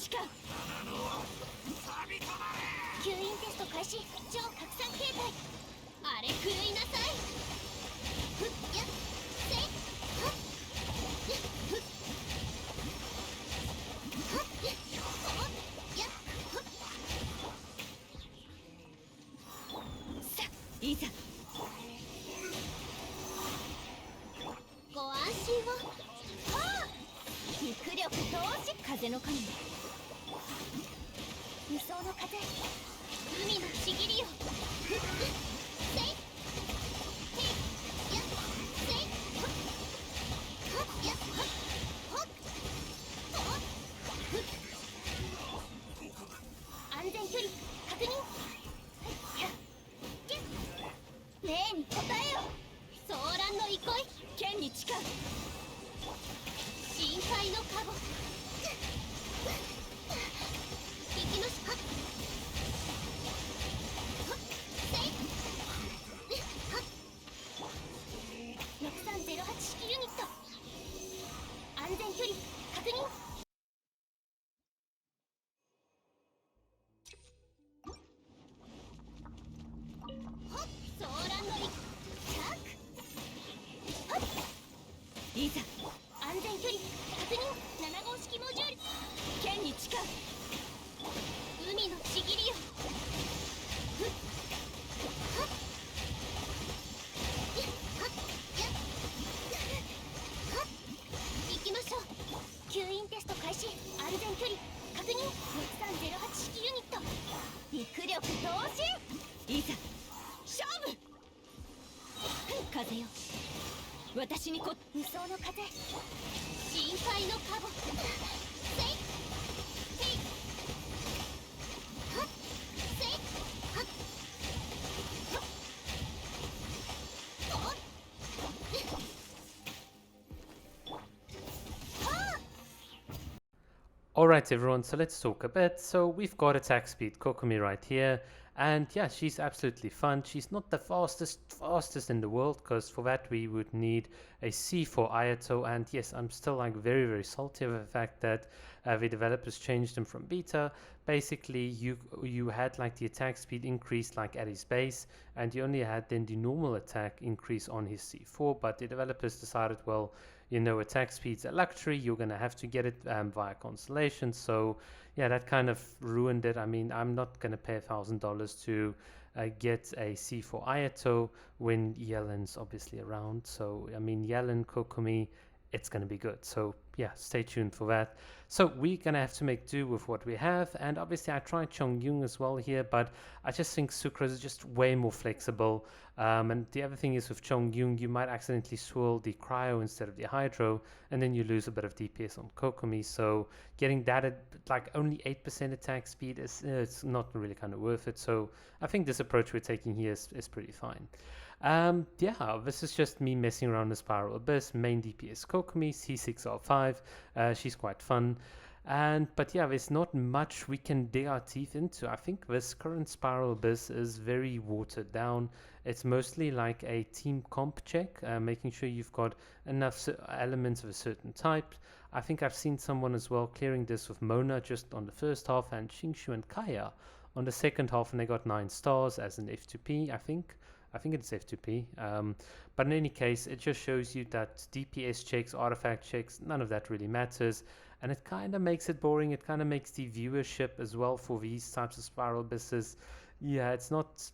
使か吸引テスト開始。超拡散形態。あれ狂いなさい。ふっやっせいはっふっふっはっほっやっほっさあいざ。ご安心を。はあ肉力投資。風の神無双の風。海のちぎりよ。ふっふっせいへいやっせいほっはっやっはっほっとふっ安全距離確認。はいやっけっねえに答えよ。騒乱の憩い。剣に誓う。深海のカゴ。行きましょう。はっせいはっ6308式ユニット。安全距離確認。はっ騒乱のいはっいざ。安全距離確認。7号式モジュール。剣に誓う。海のちぎりよ。ふっはっはっやっはっ行きましょう。吸引テスト開始。安全距離確認。6308式ユニット。肉力投資。いざ勝負。風よ私に無双の風。深海のカゴ。せいへいはっせいはっはっとはあ。 Alright everyone, so let's talk a bit. So we've got attack speed Kokomi right here, and yeah, she's absolutely fun. She's not the fastest in the world, because for that we would need a C4 Ayato, and yes, I'm still like very salty of the fact that the developers changed them from beta. Basically you had like the attack speed increased like at his base, and you only had then the normal attack increase on his C4, but the developers decided, well, you know, attack speed's a luxury, you're gonna have to get it via constellation. So yeah, that kind of ruined it. I mean, I'm not gonna pay $1,000 to get a C4 Ayato when Yelen's obviously around. So I mean, Yelen, Kokomi, it's gonna be good. So yeah, stay tuned for that. So we're gonna have to make do with what we have, and obviously I tried Chongyun as well here, but I just think Sucrose is just way more flexible. And the other thing is with Chongyun, you might accidentally swirl the Cryo instead of the Hydro, and then you lose a bit of DPS on Kokomi. So getting that at like only 8% attack speed is it's not really kind of worth it. So I think this approach we're taking here is pretty fine. Yeah, this is just me messing around with Spiral Abyss, main DPS Kokomi, C6R5. She's quite fun. But yeah, there's not much we can dig our teeth into. I think this current Spiral Abyss is very watered down. It's mostly like a team comp check, making sure you've got enough elements of a certain type. I think I've seen someone as well clearing this with Mona just on the first half, and Xingshu and Kaya on the second half, and they got 9 stars as an F2P, I think. I think it's F2P. But in any case, it just shows you that DPS checks, artifact checks, none of that really matters. And it kind of makes it boring. It kind of makes the viewership as well for these types of Spiral Abysses. Yeah, it's not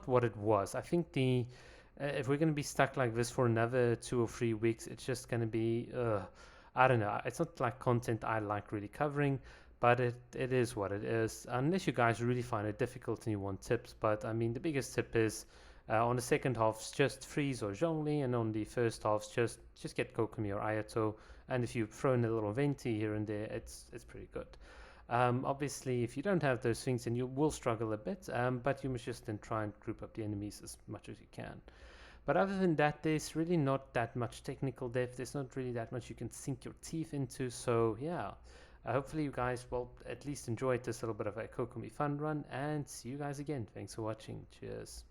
what it was. I think if we're going to be stuck like this for another 2 or 3 weeks, it's just going to be, I don't know. It's not like content I like really covering. But it is what it is, unless you guys really find it difficult and you want tips. But I mean, the biggest tip is on the second halves, just freeze or Zhongli, and on the first halves, just get Kokomi or Ayato. And if you throw in a little Venti here and there, it's pretty good. Obviously, if you don't have those things, then you will struggle a bit, but you must just then try and group up the enemies as much as you can. But other than that, there's really not that much technical depth. There's not really that much you can sink your teeth into. So yeah, hopefully you guys will at least enjoy this little bit of a Kokomi fun run, and see you guys again. Thanks for watching. Cheers.